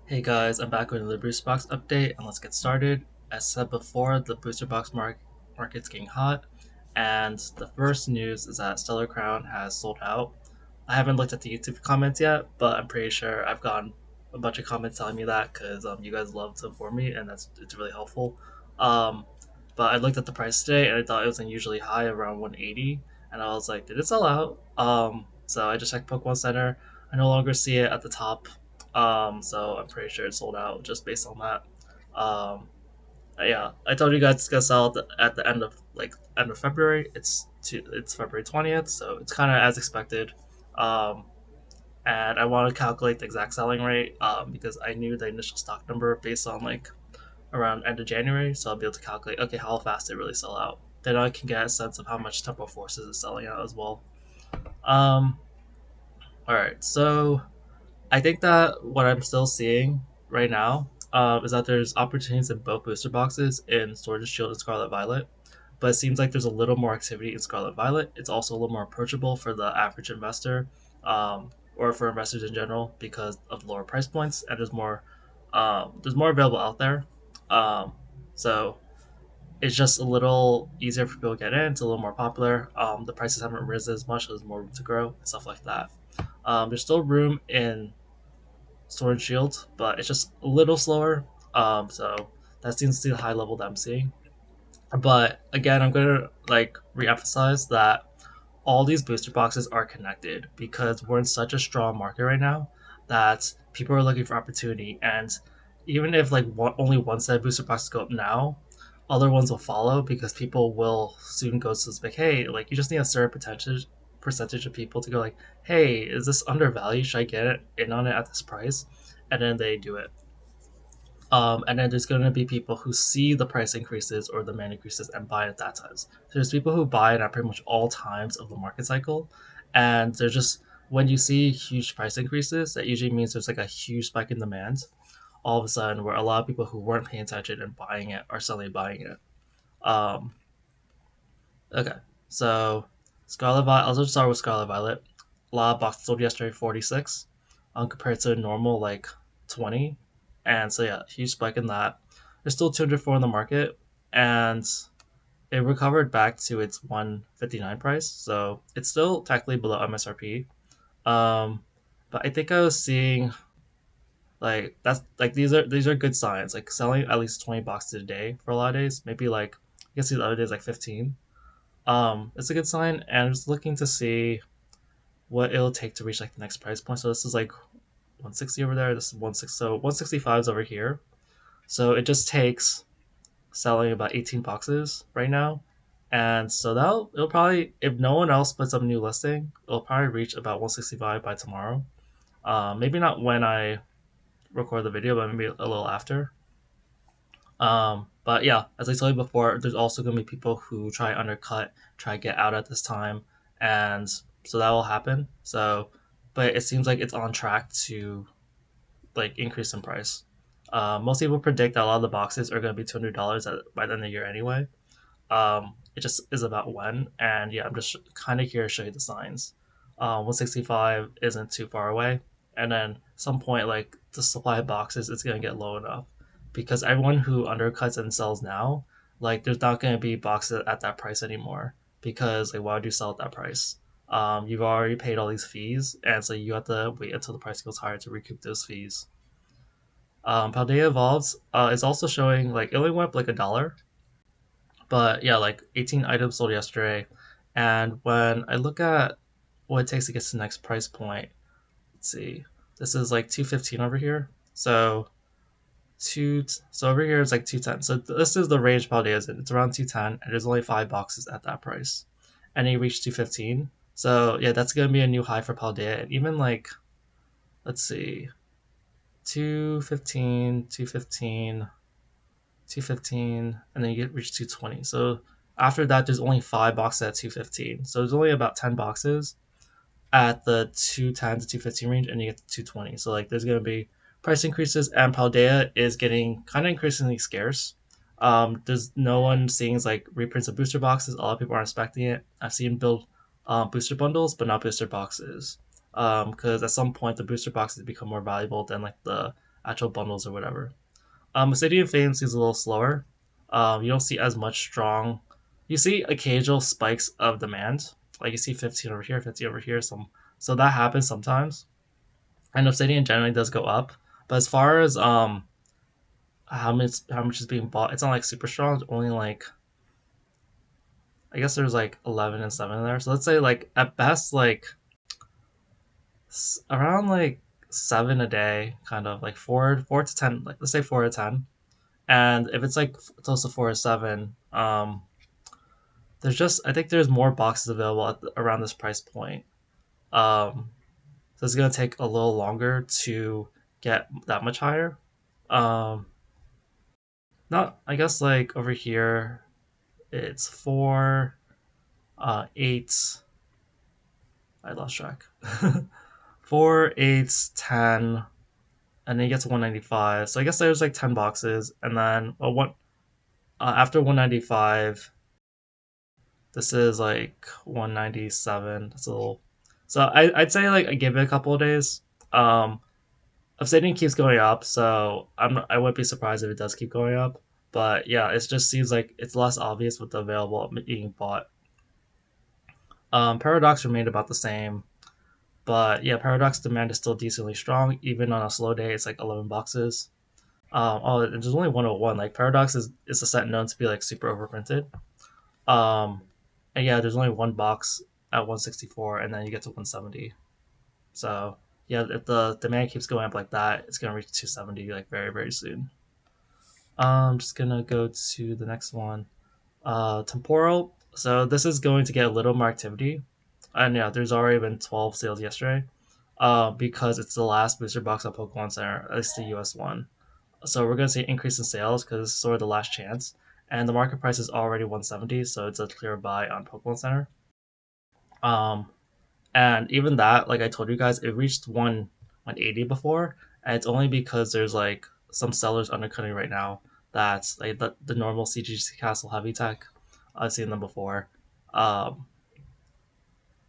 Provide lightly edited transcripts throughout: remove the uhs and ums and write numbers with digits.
Hey guys, I'm back with another booster box update, and let's get started. As said before, the booster box market's getting hot, and the first news is that Stellar Crown has sold out. I haven't looked at the YouTube comments yet, but I'm pretty sure I've gotten a bunch of comments telling me that because you guys love to inform me, and it's really helpful. Um, but I looked at the price today, and I thought it was unusually high, around 180, and I was like, did it sell out? So I just checked Pokemon Center. I no longer see it at the top, so I'm pretty sure it sold out just based on that. Um, yeah, I told you guys it's gonna sell at the end of February. It's February 20th, so it's kind of as expected. Um, and I want to calculate the exact selling rate because I knew the initial stock number based on like around end of January, so I'll be able to calculate okay how fast it really sell out. Then I can get a sense of how much Temporal Forces is selling out as well. Um, all right, so I think that what I'm still seeing right now is that there's opportunities in both booster boxes in Sword and Shield and Scarlet Violet, but it seems like there's a little more activity in Scarlet Violet. It's also a little more approachable for the average investor, or for investors in general because of the lower price points, and there's more available out there. Um, so it's just a little easier for people to get in. It's a little more popular. The prices haven't risen as much, so there's more room to grow and stuff like that. There's still room in Sword and Shield, but it's just a little slower. So that seems to be the high level that I'm seeing. But again, I'm gonna like reemphasize that all these booster boxes are connected because we're in such a strong market right now that people are looking for opportunity. And even if only one set of booster boxes go up now, other ones will follow because people will soon go to this like, hey, like you just need a certain percentage of people to go like, hey, is this undervalued? Should I get it in on it at this price? And then they do it. And then there's going to be people who see the price increases or the demand increases and buy it at that times. So there's people who buy it at pretty much all times of the market cycle, and they're just when you see huge price increases, that usually means there's like a huge spike in demand. All of a sudden, where a lot of people who weren't paying attention and buying it are suddenly buying it. Um, okay, so Scarlet Violet. I'll just start with Scarlet Violet. A lot of boxes sold yesterday 46, compared to a normal like 20, and so yeah, huge spike in that. There's still 204 in the market, and it recovered back to its 159 price, so it's still technically below MSRP. Um, but I think I was seeing like that's like these are good signs. Like selling at least 20 boxes a day for a lot of days, maybe like I guess the other days like 15. It's a good sign, and I'm just looking to see what it'll take to reach like the next price point. So this is like 160 over there. This is 160. So 165 is over here. So it just takes selling about 18 boxes right now. And so it'll probably, if no one else puts up a new listing, it'll probably reach about 165 by tomorrow. Maybe not when I record the video, but maybe a little after. But yeah, as I told you before, there's also going to be people who try undercut, try to get out at this time, and so that will happen. So, but it seems like it's on track to like increase in price. Most people predict that a lot of the boxes are going to be $200 by the end of the year anyway. It just is about when, and yeah, I'm just kind of here to show you the signs. 165 isn't too far away, and then some point like the supply of boxes is going to get low enough because everyone who undercuts and sells now, like there's not going to be boxes at that price anymore because like why would you sell at that price? You've already paid all these fees, and so you have to wait until the price goes higher to recoup those fees. Paldea Evolves is also showing like it only went up like $1, but yeah, like 18 items sold yesterday. And when I look at what it takes to get to the next price point, let's see, this is like 215 over here. So over here is like 210. So this is the range Paldea is in. It's around 210, and there's only 5 boxes at that price. And he reached 215. So yeah, that's gonna be a new high for Paldea. And even like, let's see, 215, 215, 215, and then you get reach 220. So after that, there's only 5 boxes at 215. So there's only about 10 boxes at the 210 to 215 range, and you get to 220. So like there's gonna be price increases, and Paldea is getting kind of increasingly scarce. There's no one seeing like reprints of booster boxes. A lot of people aren't expecting it. I've seen build booster bundles, but not booster boxes. Because at some point the booster boxes become more valuable than like the actual bundles or whatever. City of Fame seems a little slower. You don't see as much strong. You see occasional spikes of demand, like you see 15 over here, 50 over here. So that happens sometimes. And Obsidian generally does go up, but as far as how much is being bought, it's not like super strong. It's only like I guess there's like 11 and 7 in there. So let's say like at best like around like 7 a day, kind of like 4 to 10. Like let's say 4 to 10. And if it's like close to 4 to 7, there's just I think there's more boxes available around this price point. Um, so it's gonna take a little longer to get that much higher. Um, not I guess like over here it's 4, 8. I lost track. 4, 8, 10, and then you get to 195. So I guess there's like 10 boxes, and then after 195, this is like 197. That's a little. So I'd say like I give it a couple of days. Um, Obsidian keeps going up, so I wouldn't be surprised if it does keep going up. But yeah, it just seems like it's less obvious with the available being bought. Paradox remained about the same, but yeah, Paradox demand is still decently strong. Even on a slow day, it's like 11 boxes. There's only 101. Like Paradox is a set known to be like super overprinted. Um, and yeah, there's only one box at 164, and then you get to 170. So yeah, if the demand keeps going up like that, it's gonna reach 270 like very very soon. I'm just gonna go to the next one. Temporal. So this is going to get a little more activity, and yeah, there's already been 12 sales yesterday. Because it's the last booster box at Pokemon Center, at least the US one. So we're gonna see an increase in sales because it's sort of the last chance, and the market price is already 170, so it's a clear buy on Pokemon Center. Um, and even that, like I told you guys, it reached 180 before, and it's only because there's like some sellers undercutting right now. That's like the normal CGC Castle heavy tech. I've seen them before. Um,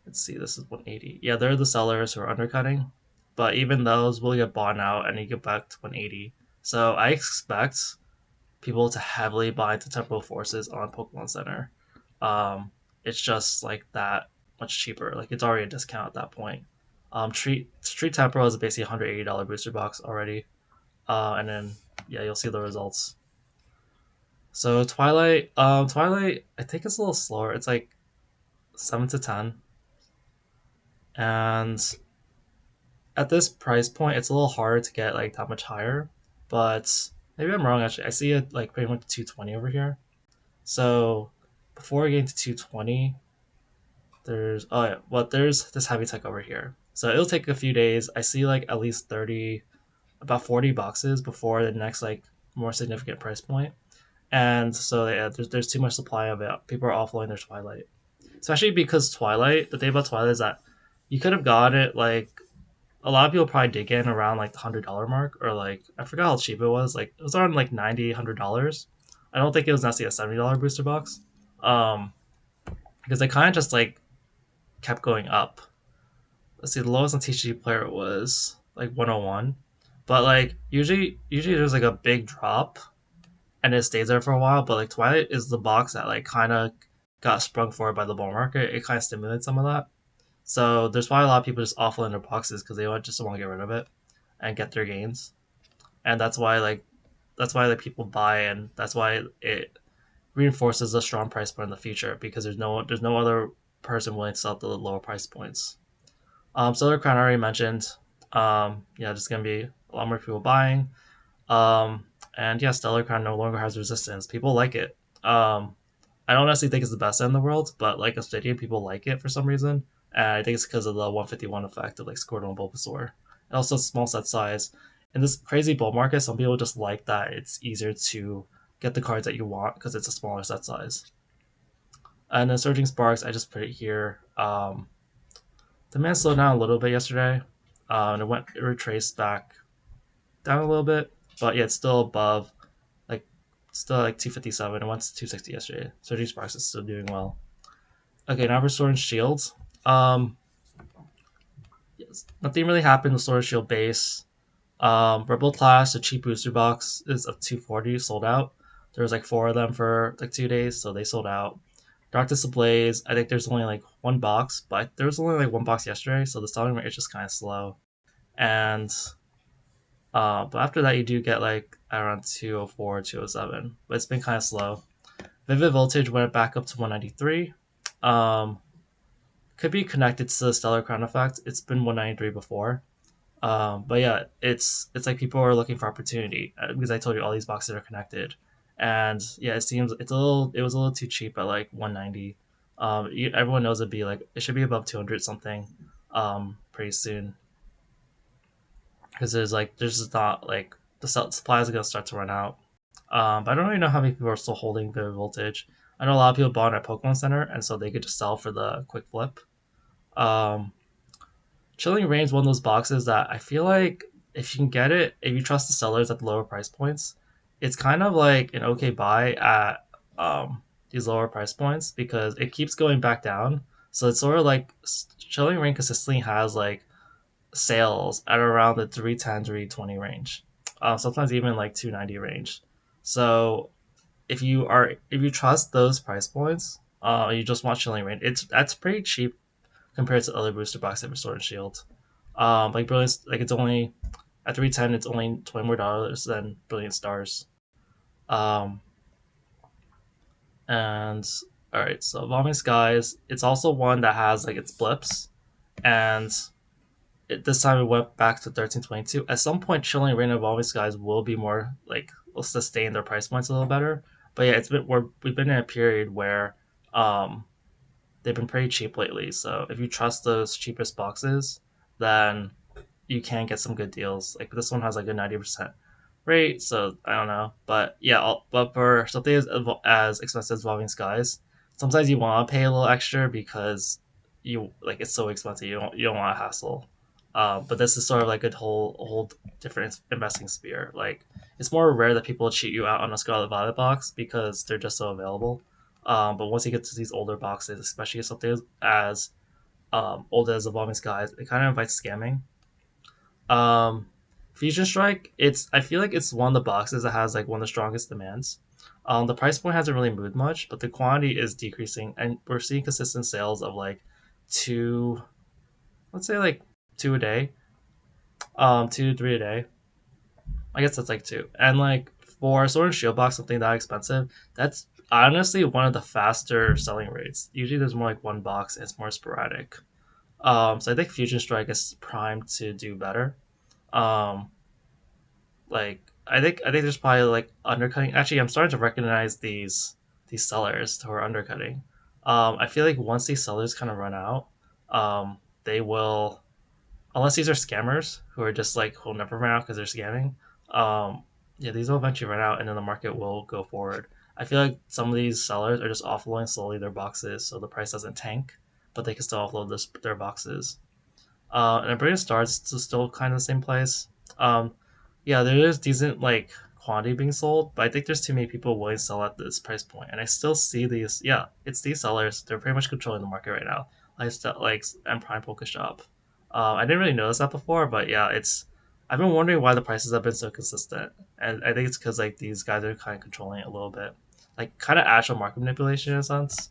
let's see, this is 180. Yeah, they're the sellers who are undercutting, but even those will get bought out and you get back to 180. So I expect people to heavily buy into Temporal Forces on Pokemon Center. Um, it's just like that much cheaper. Like it's already a discount at that point. Street Temporal is basically $180 booster box already, and then yeah, you'll see the results. So Twilight, I think it's a little slower. It's like 7 to 10, and at this price point, it's a little harder to get like that much higher. But maybe I'm wrong. Actually, I see it like pretty much 220 over here. So before getting to 220, there's this heavy tech over here. So it'll take a few days. I see like at least 30, about 40 boxes before the next like more significant price point. And so yeah, there's too much supply of it. People are offloading their Twilight, especially because Twilight. The thing about Twilight is that you could have got it like a lot of people probably did get in around like the $100 mark, or like I forgot how cheap it was. Like it was around like 90, $100. I don't think it was necessarily a $70 booster box. Um, because they kind of just like kept going up. Let's see, the lowest on TCG player was like 101, but like usually there's like a big drop and it stays there for a while. But like Twilight is the box that like kind of got sprung for by the bull market. It kind of stimulated some of that. So there's probably a lot of people just offloading their boxes because they just want to get rid of it and get their gains, and that's why people buy, and that's why it reinforces a strong price point in the future because there's no other person willing to sell at the lower price points. Solar Crown I already mentioned. Yeah, there's gonna be a lot more people buying. And yeah, Stellar Crown no longer has resistance. People like it. I don't necessarily think it's the best in the world, but like Obsidian, people like it for some reason. And I think it's because of the 151 effect of like Squirtle and Bulbasaur. And also small set size. In this crazy bull market, some people just like that it's easier to get the cards that you want because it's a smaller set size. And then Surging Sparks, I just put it here. Demand slowed down a little bit yesterday. And it retraced back down a little bit, but yeah, it's still above, like, still like 257. It went to 260 yesterday. Surging Sparks is still doing well. Okay, now for Sword and Shield. Um, yes, nothing really happened with Sword and Shield base. Rebel Class, the cheap booster box is of 240 sold out. There was like four of them for like 2 days, so they sold out. Darkness Ablaze, I think there's only like one box, but there was only like one box yesterday, so the selling rate is just kind of slow. And but after that, you do get like around 204, 207, but it's been kind of slow. Vivid Voltage went back up to 193. Um, could be connected to the Stellar Crown effect. It's been 193 before. But yeah, it's like people are looking for opportunity because I told you all these boxes are connected, and yeah, it was a little too cheap at like 190. Everyone knows it should be above 200 something, pretty soon because there's just not like supplies are gonna start to run out. But I don't really know how many people are still holding the voltage. I know a lot of people bought it at Pokemon Center, and so they could just sell for the quick flip. Um, Chilling Reign is one of those boxes that I feel like if you can get it, if you trust the sellers at the lower price points, it's kind of like an okay buy at these lower price points because it keeps going back down. So it's sort of like Chilling Reign consistently has like sales at around the 310, 320 range, sometimes even like 290 range. So if you trust those price points, you just want Chilling Reign, that's pretty cheap compared to other booster boxes for Sword and Shield. Like Brilliant, like it's only at 310, it's only $20 more than Brilliant Stars. Um, and all right, so Evolving Skies, it's also one that has like its blips, and this time it went back to 1322. At some point, Chilling Reign and Evolving Skies will be more like will sustain their price points a little better. But yeah, we've been in a period where um they've been pretty cheap lately. So if you trust those cheapest boxes, then you can get some good deals. Like this one has like a 90% rate, so I don't know. But yeah, but for something as expensive as Evolving Skies, sometimes you want to pay a little extra because you like it's so expensive. You don't want to hassle. But this is sort of like a whole different investing sphere. Like it's more rare that people cheat you out on a Scarlet Violet box because they're just so available. But once you get to these older boxes, especially something as old as Evolving Skies, it kind of invites scamming. um, Fusion Strike, it's I feel like it's one of the boxes that has like one of the strongest demands. The price point hasn't really moved much, but the quantity is decreasing, and we're seeing consistent sales of like two, let's say like two a day, two to three a day. I guess that's like two, and like for a Sword and Shield box, something that expensive, that's honestly one of the faster selling rates. Usually, there's more like one box, and it's more sporadic. So I think Fusion Strike is primed to do better. Um, like I think there's probably like undercutting. Actually, I'm starting to recognize these sellers who are undercutting. I feel like once these sellers kind of run out, they will, unless these are scammers who are just like who'll never run out because they're scamming. Um, yeah, these will eventually run out, and then the market will go forward. I feel like some of these sellers are just offloading slowly their boxes, so the price doesn't tank, but they can still offload their boxes. And Brilliant Stars is still kind of the same place. Um, yeah, there is decent like quantity being sold, but I think there's too many people willing to sell at this price point, and I still see these. Yeah, it's these sellers. They're pretty much controlling the market right now. Like and Prime Poke Shop. I didn't really notice that before, but yeah, it's. I've been wondering why the prices have been so consistent, and I think it's because like these guys are kind of controlling it a little bit, like kind of actual market manipulation in a sense.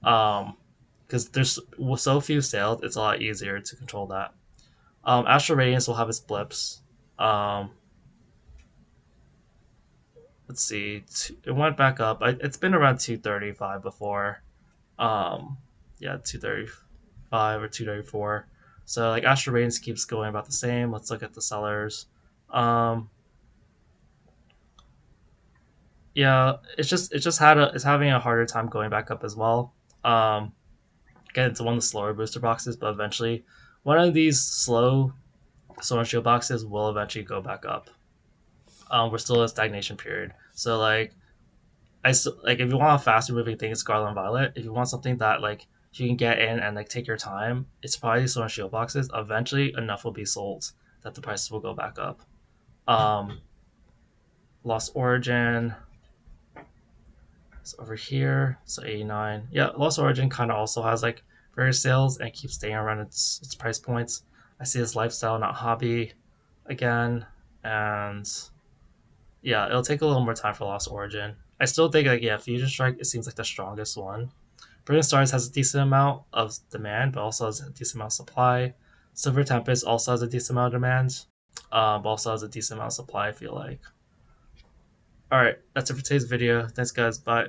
Um, because there's so few sales, it's a lot easier to control that. Astral Radiance will have its blips. Um, let's see, it went back up. It's been around 235 before. Um, yeah, 235 or 234. So like Astral Radiance keeps going about the same. Let's look at the sellers. Um, yeah, it's having a harder time going back up as well. Um, Again, it's one of the slower booster boxes, but eventually, one of these slow Sword and Shield boxes will eventually go back up. We're still in a stagnation period. So like if you want a faster moving thing, it's Scarlet and Violet. If you want something that like you can get in and like take your time, it's probably Sword and Shield boxes. Eventually, enough will be sold that the prices will go back up. Um, Lost Origin is over here, so 89. Yeah, Lost Origin kind of also has like various sales and keeps staying around its price points. I see this lifestyle, not hobby again. and yeah, it'll take a little more time for Lost Origin. I still think like yeah, Fusion Strike it seems like the strongest one. Brilliant Stars has a decent amount of demand, but also has a decent amount of supply. Silver Tempest also has a decent amount of demand, but also has a decent amount of supply. I feel like. All right, that's it for today's video. Thanks, guys. Bye.